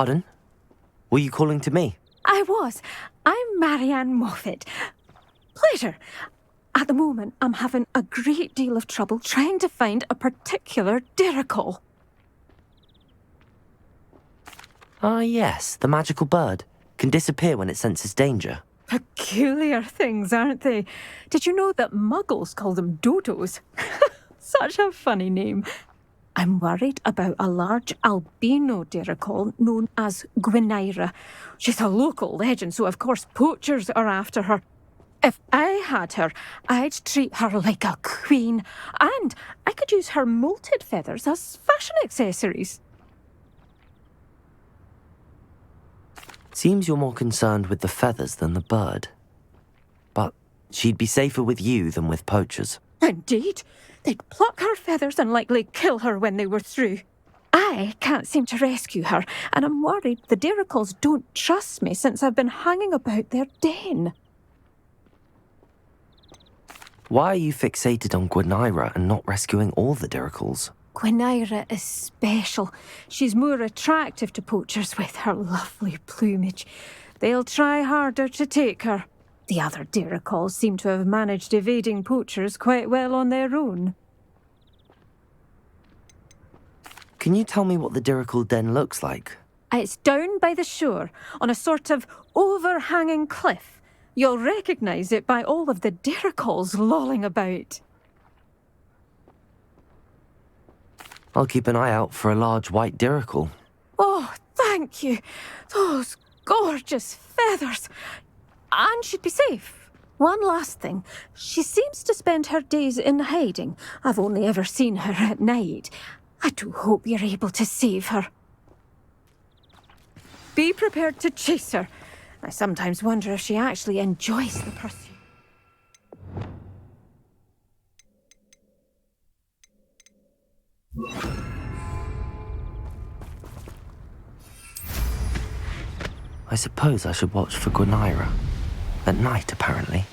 Pardon? Were you calling to me? I was. I'm Marianne Moffat. Pleasure. At the moment, I'm having a great deal of trouble trying to find a particular diricol. Ah, yes, the magical bird. Can disappear when it senses danger. Peculiar things, aren't they? Did you know that muggles call them dodos? Such a funny name. I'm worried about a large albino diricol known as Gwynaira. She's a local legend, so of course poachers are after her. If I had her, I'd treat her like a queen, and I could use her molted feathers as fashion accessories. Seems you're more concerned with the feathers than the bird. But she'd be safer with you than with poachers. Indeed. They'd pluck her feathers and likely kill her when they were through. I can't seem to rescue her, and I'm worried the diricols don't trust me since I've been hanging about their den. Why are you fixated on Gwynaira and not rescuing all the diricols? Gwynaira is special. She's more attractive to poachers with her lovely plumage. They'll try harder to take her. The other diricols seem to have managed evading poachers quite well on their own. Can you tell me what the diricol den looks like? It's down by the shore, on a sort of overhanging cliff. You'll recognise it by all of the diricols lolling about. I'll keep an eye out for a large white diricol. Oh, thank you. Those gorgeous feathers. And she'd be safe. One last thing. She seems to spend her days in hiding. I've only ever seen her at night. I do hope you're able to save her. Be prepared to chase her. I sometimes wonder if she actually enjoys the pursuit. I suppose I should watch for Gwynaira. At night, apparently.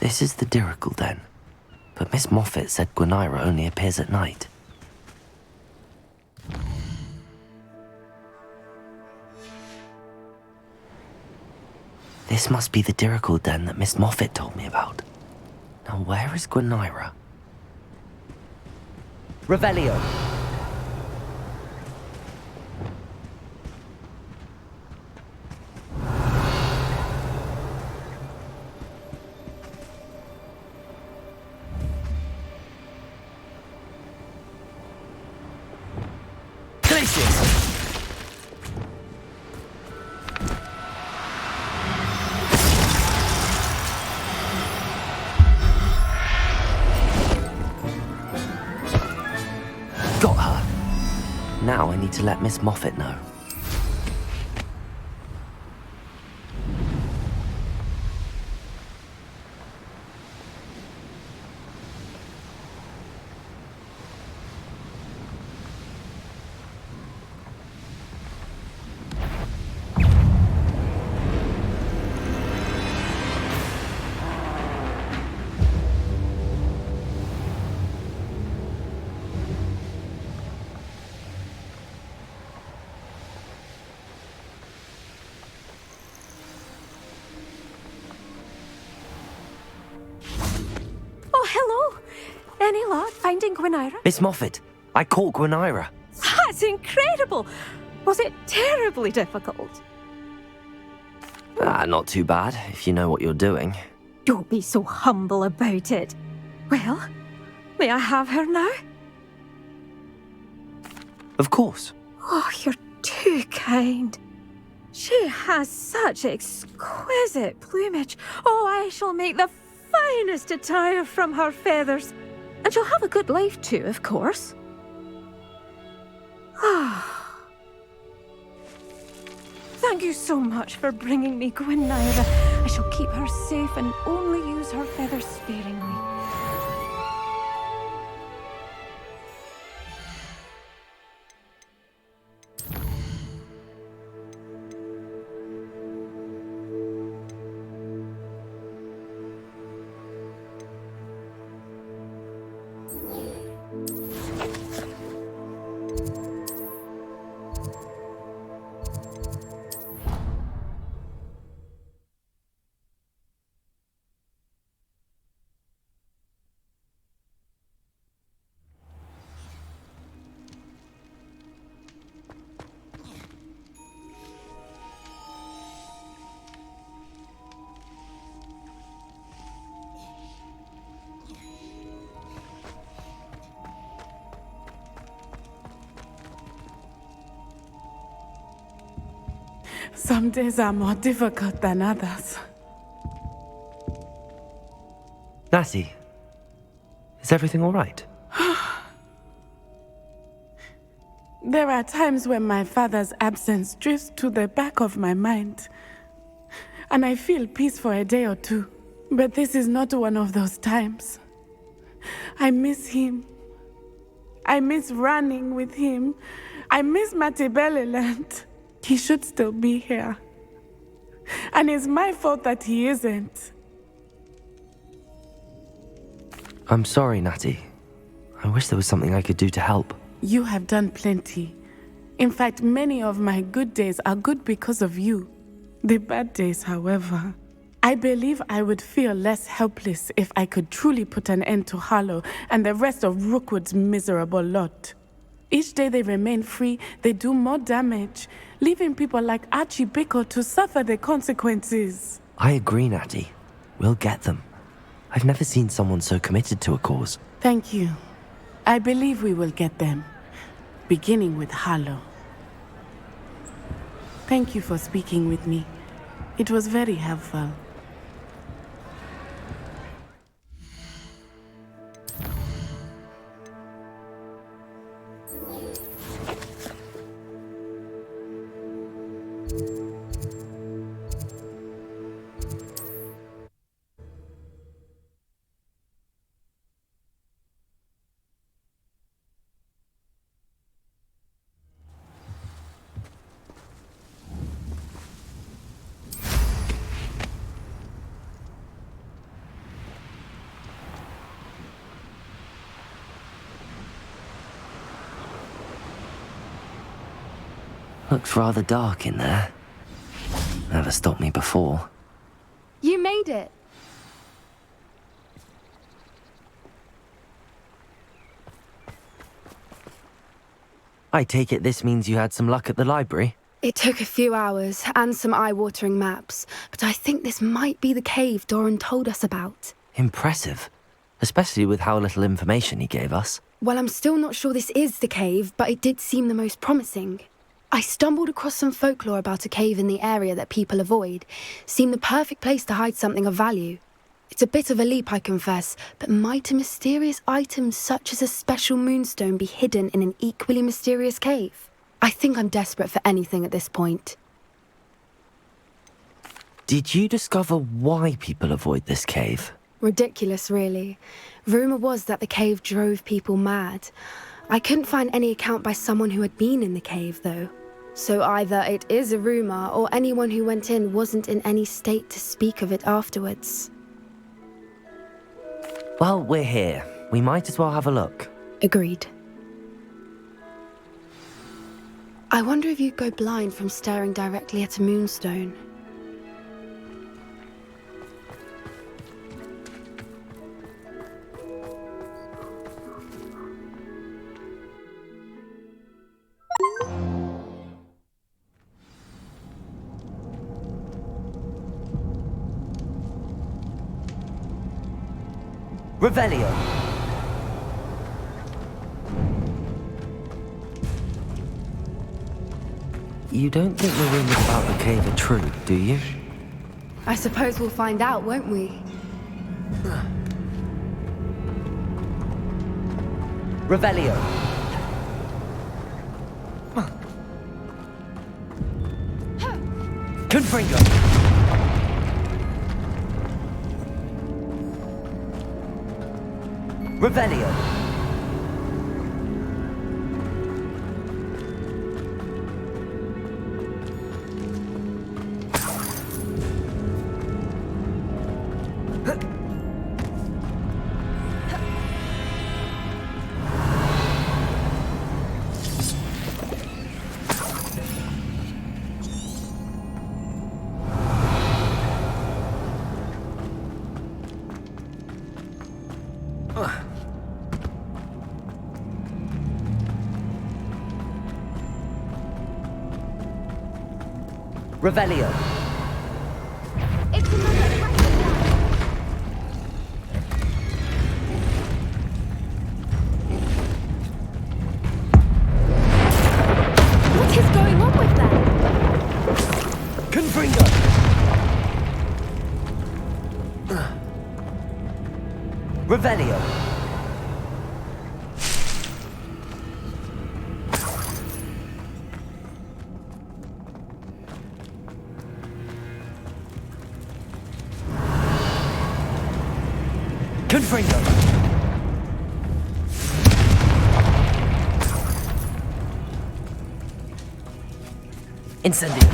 This is the diricol den, but Miss Moffat said Gwynaira only appears at night. This must be the diricol den that Miss Moffat told me about. Now where is Gwynaira? Revelio! Got her. Now I need to let Miss Moffat know. Any luck finding Gwynaira? Miss Moffat, I caught Gwynaira. That's incredible! Was it terribly difficult? Not too bad, if you know what you're doing. Don't be so humble about it. Well, may I have her now? Of course. Oh, you're too kind. She has such exquisite plumage. Oh, I shall make the finest attire from her feathers. And she'll have a good life too, of course. Ah. Thank you so much for bringing me Gwynaira. I shall keep her safe and only use her feathers sparingly. Some days are more difficult than others. Natty, is everything all right? There are times when my father's absence drifts to the back of my mind, and I feel peace for a day or two. But this is not one of those times. I miss him. I miss running with him. I miss Matibeleland. He should still be here. And it's my fault that he isn't. I'm sorry, Natty. I wish there was something I could do to help. You have done plenty. In fact, many of my good days are good because of you. The bad days, however. I believe I would feel less helpless if I could truly put an end to Harlow and the rest of Rookwood's miserable lot. Each day they remain free, they do more damage, leaving people like Archie Bickle to suffer the consequences. I agree, Natty. We'll get them. I've never seen someone so committed to a cause. Thank you. I believe we will get them, beginning with Harlow. Thank you for speaking with me. It was very helpful. Looks rather dark in there. Never stopped me before. You made it. I take it this means you had some luck at the library? It took a few hours and some eye-watering maps, but I think this might be the cave Doran told us about. Impressive. Especially with how little information he gave us. Well, I'm still not sure this is the cave, but it did seem the most promising. I stumbled across some folklore about a cave in the area that people avoid. Seemed the perfect place to hide something of value. It's a bit of a leap, I confess, but might a mysterious item such as a special moonstone be hidden in an equally mysterious cave? I think I'm desperate for anything at this point. Did you discover why people avoid this cave? Ridiculous, really. Rumour was that the cave drove people mad. I couldn't find any account by someone who had been in the cave, though. So either it is a rumour, or anyone who went in wasn't in any state to speak of it afterwards. Well, we're here. We might as well have a look. Agreed. I wonder if you'd go blind from staring directly at a moonstone. Revelio! You don't think the rumors about the cave are true, do you? I suppose we'll find out, won't we? Revelio! Confringo. Revelio. Revelio. It's another pressing What is going on with them? Confringo. Revelio. Confringo. Incendio.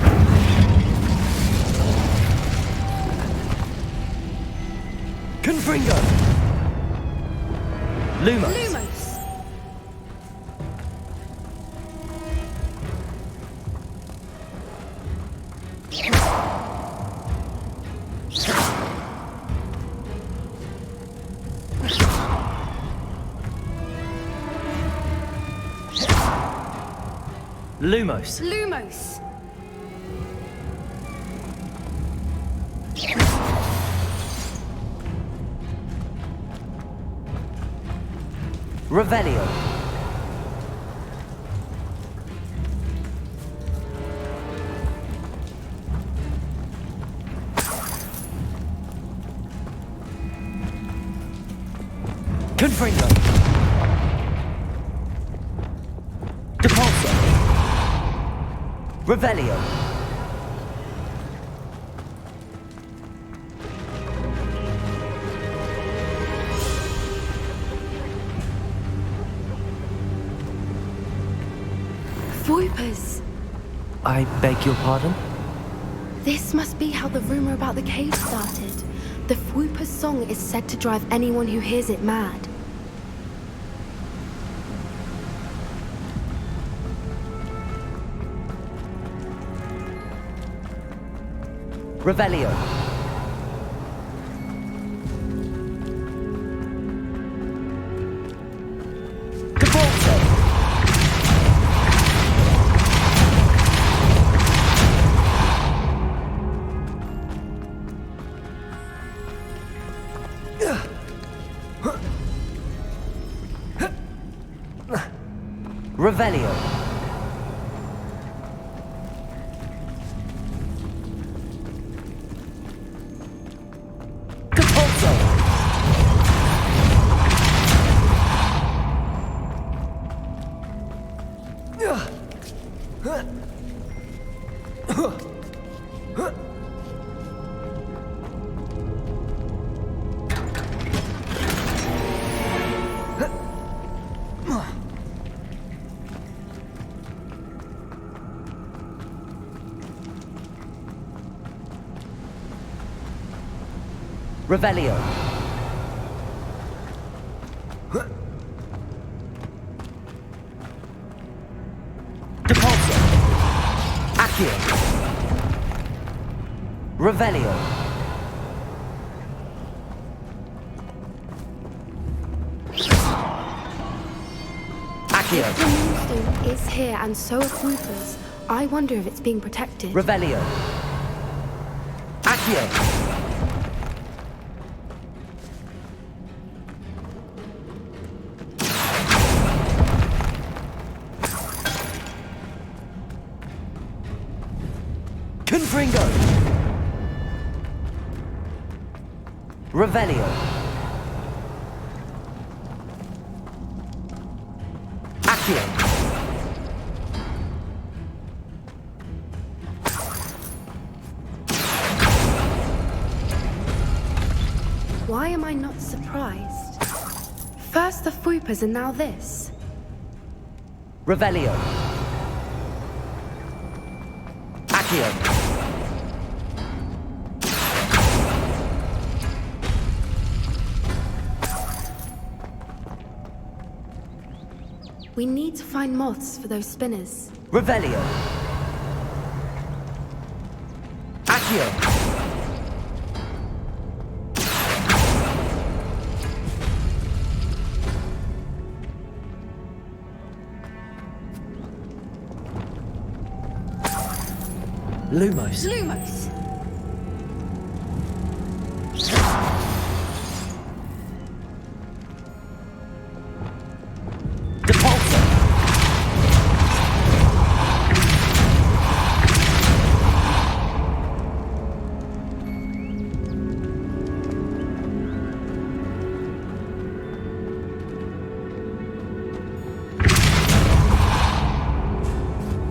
Confringo. Lumos. Lumos. Lumos. Lumos. Revelio. Confringo. Depulso. Revelio. Voipers. I beg your pardon? This must be how the rumor about the cave started. The Fwooper's song is said to drive anyone who hears it mad. Revelio. Depulso. Revelio. Depulso. Revelio. Depulso. Accio. Revelio. Accio. The moonstone is here and so are Fwoopers. I wonder if it's being protected. Revelio. Accio. Confringo. Revelio. Accio. surprised. First the Foopas and now this. Revelio. Accio. We need to find moths for those spinners. Revelio. Accio. Lumos. Lumos! Depulso.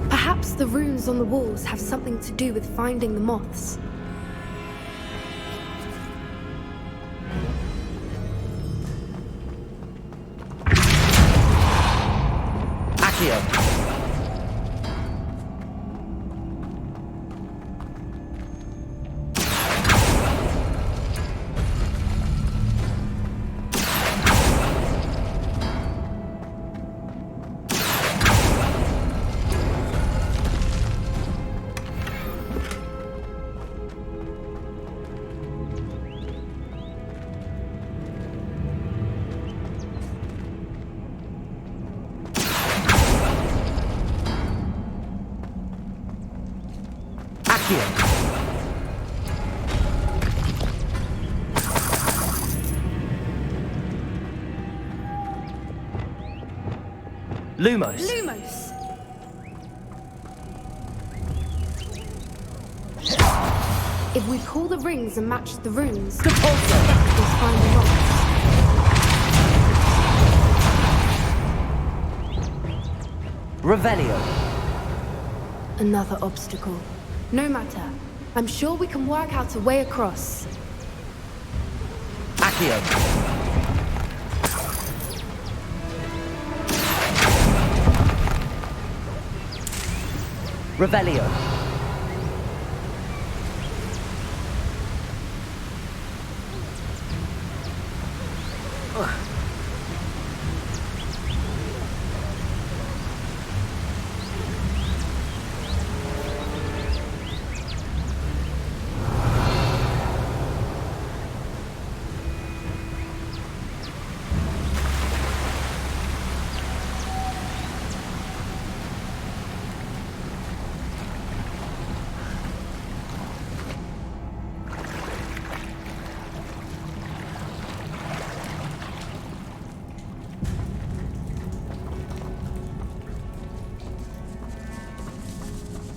Perhaps the runes on the walls have something to do with finding the moths. Accio. Accio. Lumos. Lumos! If we pull the rings and match the runes, Depulso. we'll find the moths. Revelio. Another obstacle. No matter. I'm sure we can work out a way across. Accio. Revelio.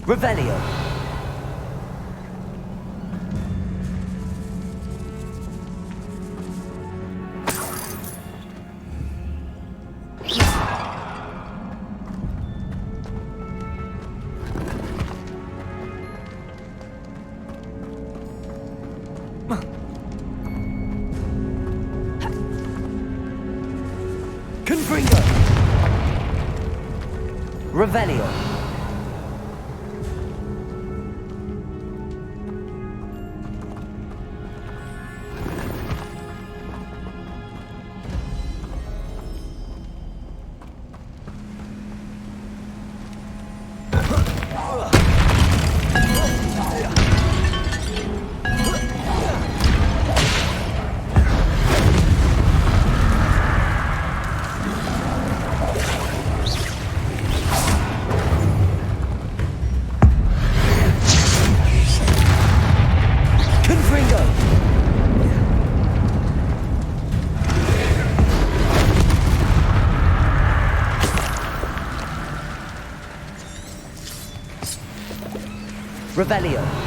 Revelio. Confringo. Revelio. Revelio.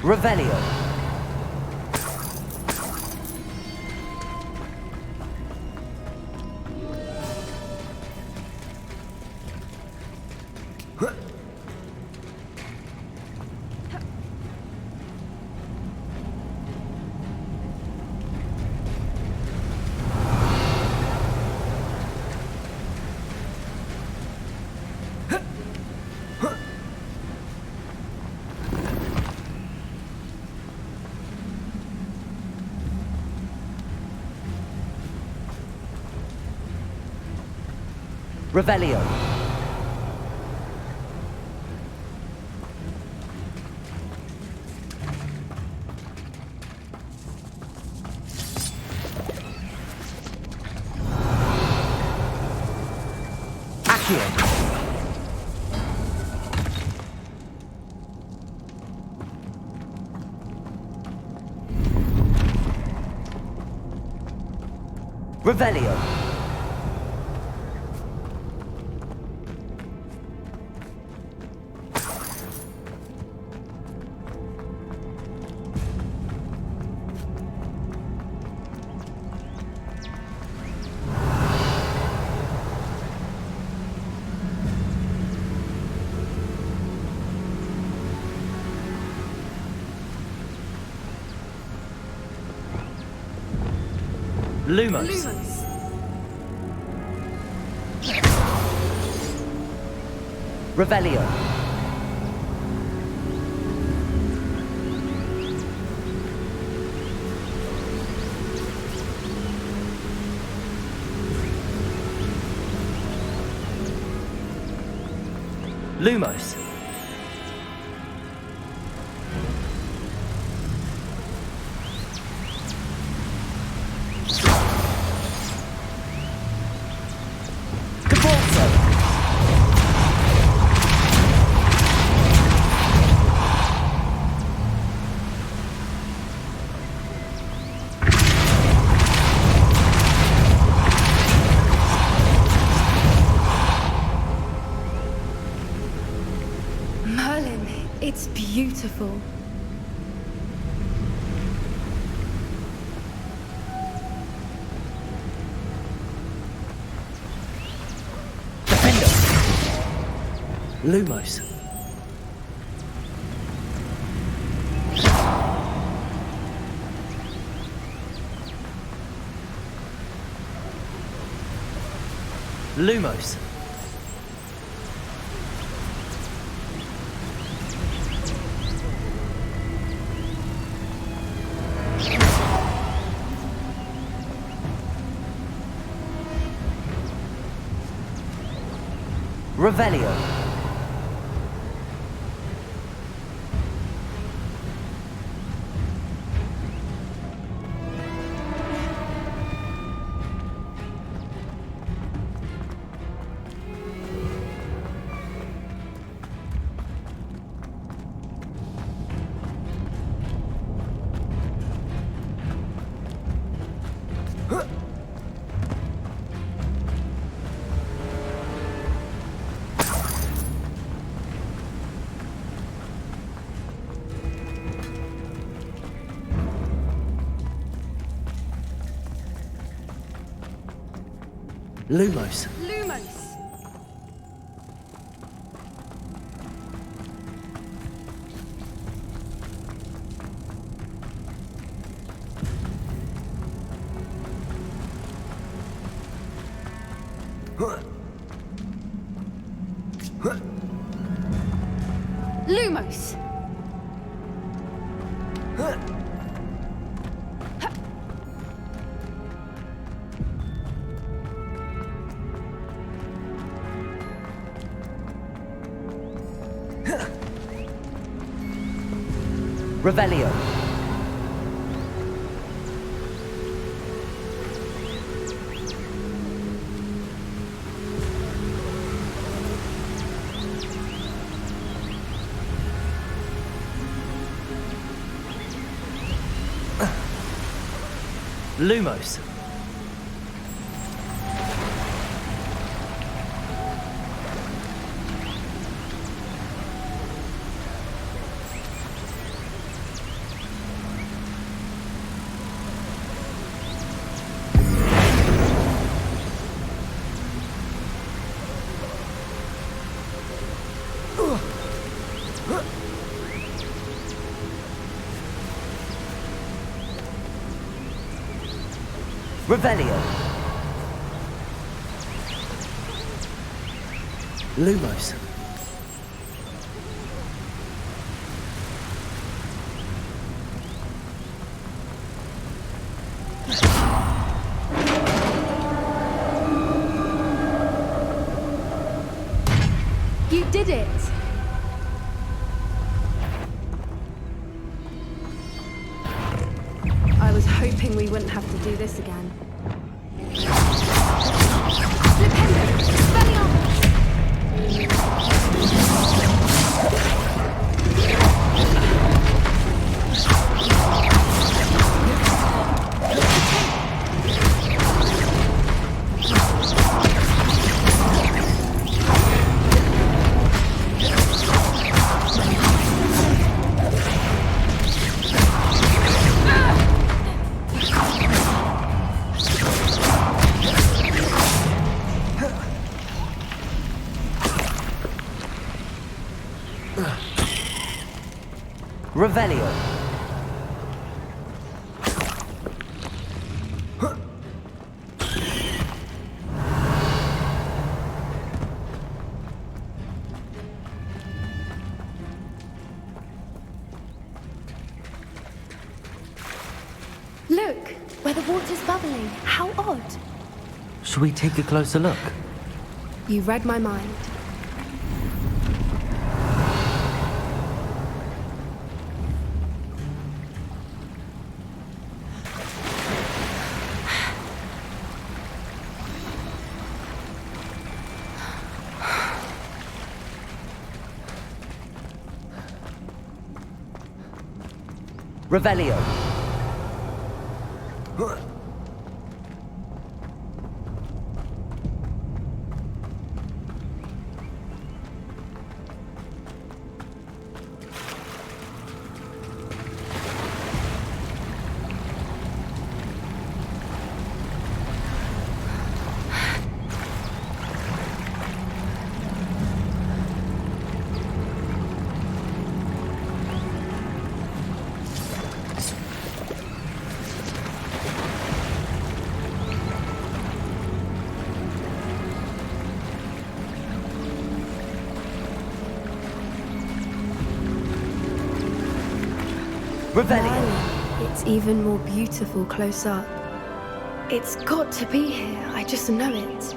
Revelio. Revelio. Accio. Revelio. Lumos. Revelio. Lumos. Merlin, it's beautiful. Defender. Lumos. Lumos. Revelio. Lumos. Lumos! Lumos! Revelio. Lumos. Revelio. Lumos. You did it! I was hoping we wouldn't have to do this again. Flipendo! Revelio. Look, where the water's bubbling. How odd. Shall we take a closer look? You read my mind. Revelio. Revelio. It's even more beautiful close up. It's got to be here. I just know it.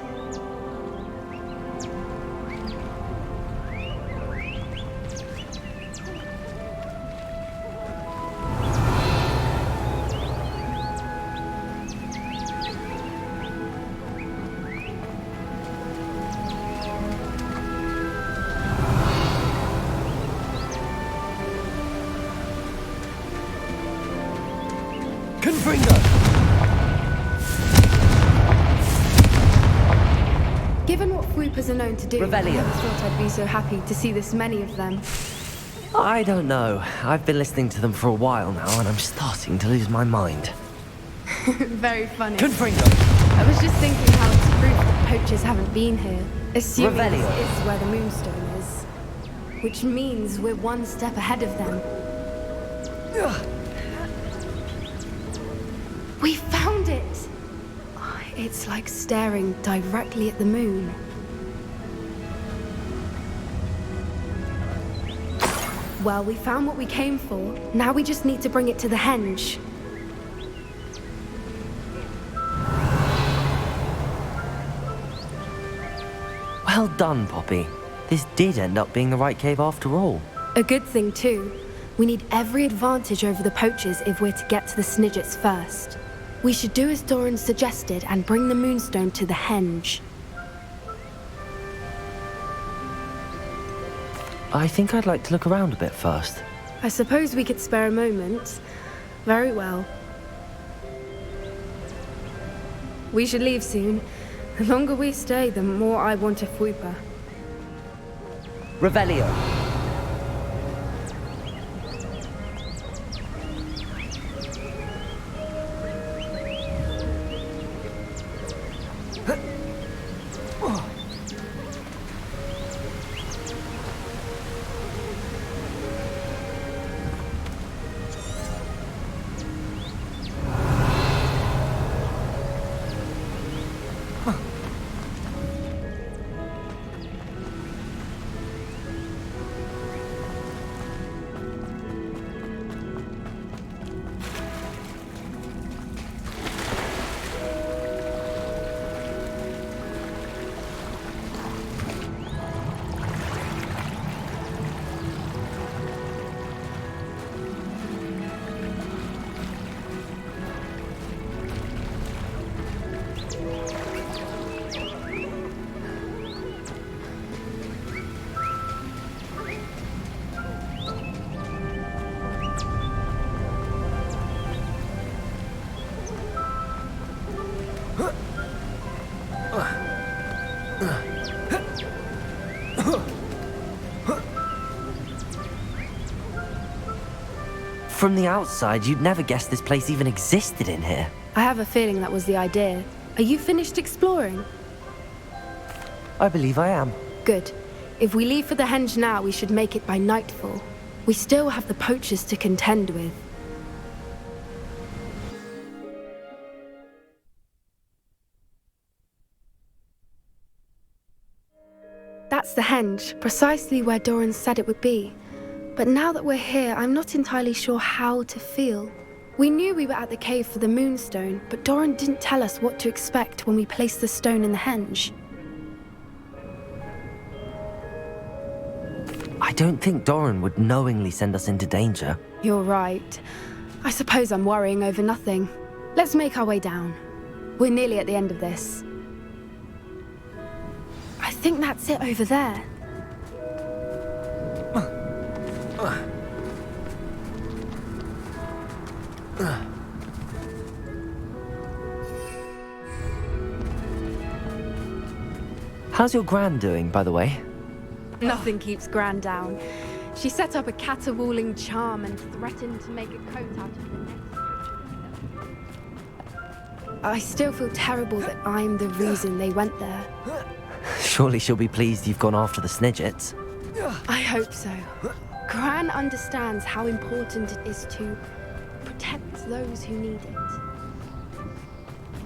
Given what swoopers are known to do, I Revelio. never thought I'd be so happy to see this many of them. I don't know. I've been listening to them for a while now, and I'm starting to lose my mind. Very funny. Confringo. I was just thinking how it's proof that poachers haven't been here. Assuming Revelio. this is where the moonstone is. Which means we're one step ahead of them. We found it! Oh, it's like staring directly at the moon. Well, we found what we came for. Now we just need to bring it to the henge. Well done, Poppy. This did end up being the right cave after all. A good thing, too. We need every advantage over the poachers if we're to get to the Snidgets first. We should do as Doran suggested and bring the moonstone to the henge. I think I'd like to look around a bit first. I suppose we could spare a moment. Very well. We should leave soon. The longer we stay, the more I want a fwooper. Revelio. From the outside, you'd never guess this place even existed in here. I have a feeling that was the idea. Are you finished exploring? I believe I am. Good. If we leave for the henge now, we should make it by nightfall. We still have the poachers to contend with. That's the henge, precisely where Doran said it would be. But now that we're here, I'm not entirely sure how to feel. We knew we were at the cave for the moonstone, but Doran didn't tell us what to expect when we placed the stone in the henge. I don't think Doran would knowingly send us into danger. You're right. I suppose I'm worrying over nothing. Let's make our way down. We're nearly at the end of this. I think that's it over there. How's your gran doing, by the way? Nothing keeps Gran down. She set up a caterwauling charm and threatened to make a coat out of the next. I still feel terrible that I'm the reason they went there. Surely she'll be pleased you've gone after the Snidgets. I hope so. Gran understands how important it is to protect those who need it.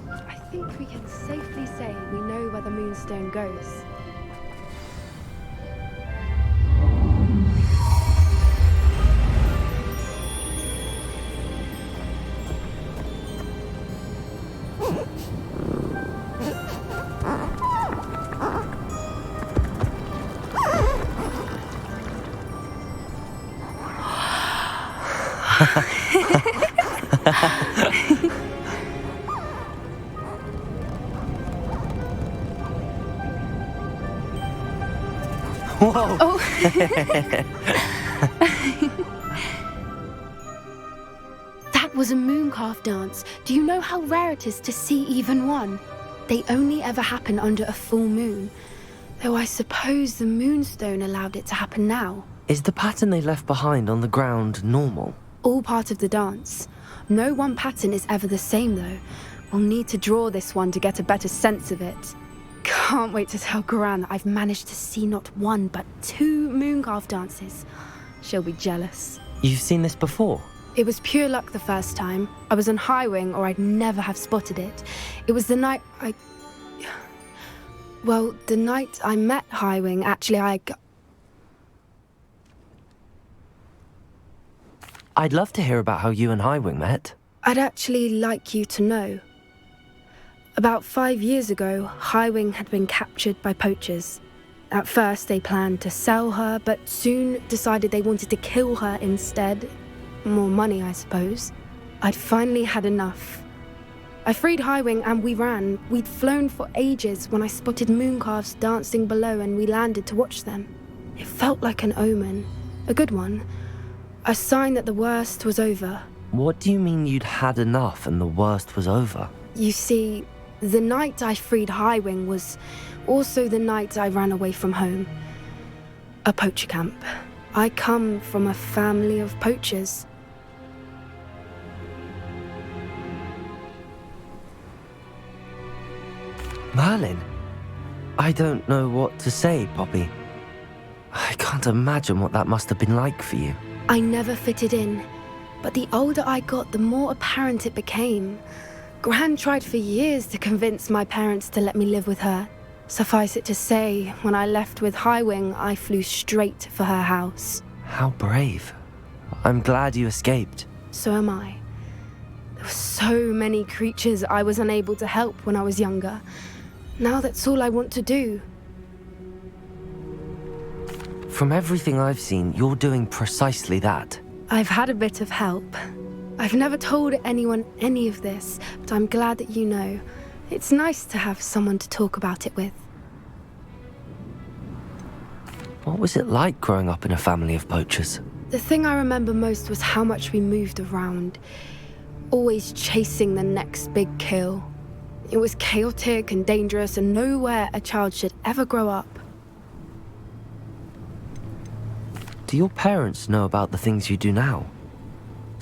I think we can safely say we know where the moonstone goes. Whoa! Oh. That was a mooncalf dance. Do you know how rare it is to see even one? They only ever happen under a full moon. Though I suppose the moonstone allowed it to happen now. Is the pattern they left behind on the ground normal? All part of the dance. No one pattern is ever the same though. We'll need to draw this one to get a better sense of it. Can't wait to tell Gran that I've managed to see not one but 2 mooncalf dances. She'll be jealous. You've seen this before? It was pure luck the first time. I was on Highwing or I'd never have spotted it. It was the night Well, the night I met Highwing, actually I'd love to hear about how you and Highwing met. I'd actually like you to know. About 5 years ago, Highwing had been captured by poachers. At first, they planned to sell her, but soon decided they wanted to kill her instead. More money, I suppose. I'd finally had enough. I freed Highwing and we ran. We'd flown for ages when I spotted mooncalves dancing below and we landed to watch them. It felt like an omen. A good one. A sign that the worst was over. What do you mean you'd had enough and the worst was over? You see, the night I freed Highwing was also the night I ran away from home. A poacher camp. I come from a family of poachers. Merlin? I don't know what to say, Poppy. I can't imagine what that must have been like for you. I never fitted in, but the older I got, the more apparent it became. Gran tried for years to convince my parents to let me live with her. Suffice it to say, when I left with Highwing, I flew straight for her house. How brave. I'm glad you escaped. So am I. There were so many creatures I was unable to help when I was younger. Now that's all I want to do. From everything I've seen, you're doing precisely that. I've had a bit of help. I've never told anyone any of this, but I'm glad that you know. It's nice to have someone to talk about it with. What was it like growing up in a family of poachers? The thing I remember most was how much we moved around, always chasing the next big kill. It was chaotic and dangerous and nowhere a child should ever grow up. Do your parents know about the things you do now?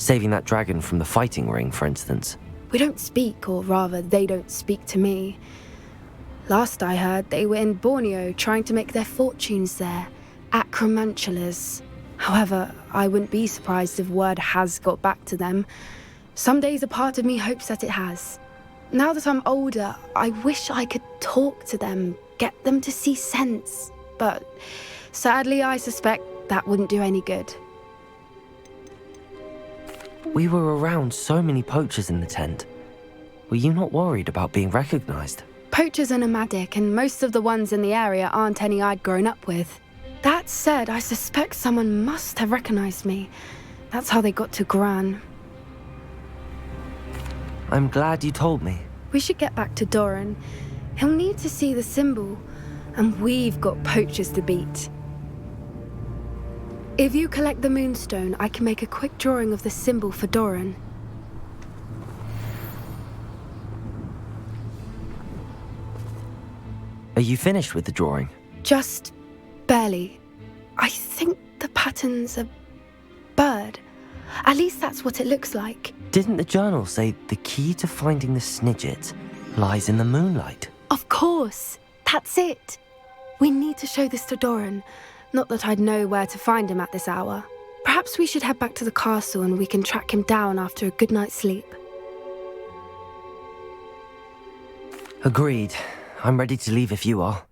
Saving that dragon from the fighting ring, for instance. We don't speak, or rather, they don't speak to me. Last I heard, they were in Borneo trying to make their fortunes there, acromantulas. However, I wouldn't be surprised if word has got back to them. Some days a part of me hopes that it has. Now that I'm older, I wish I could talk to them, get them to see sense. But sadly, I suspect that wouldn't do any good. We were around so many poachers in the tent. Were you not worried about being recognized? Poachers are nomadic, and most of the ones in the area aren't any I'd grown up with. That said, I suspect someone must have recognized me. That's how they got to Gran. I'm glad you told me. We should get back to Doran. He'll need to see the symbol, and we've got poachers to beat. If you collect the moonstone, I can make a quick drawing of the symbol for Doran. Are you finished with the drawing? Just barely. I think the pattern's a bird. At least that's what it looks like. Didn't the journal say the key to finding the Snidget lies in the moonlight? Of course. That's it. We need to show this to Doran. Not that I'd know where to find him at this hour. Perhaps we should head back to the castle and we can track him down after a good night's sleep. Agreed. I'm ready to leave if you are.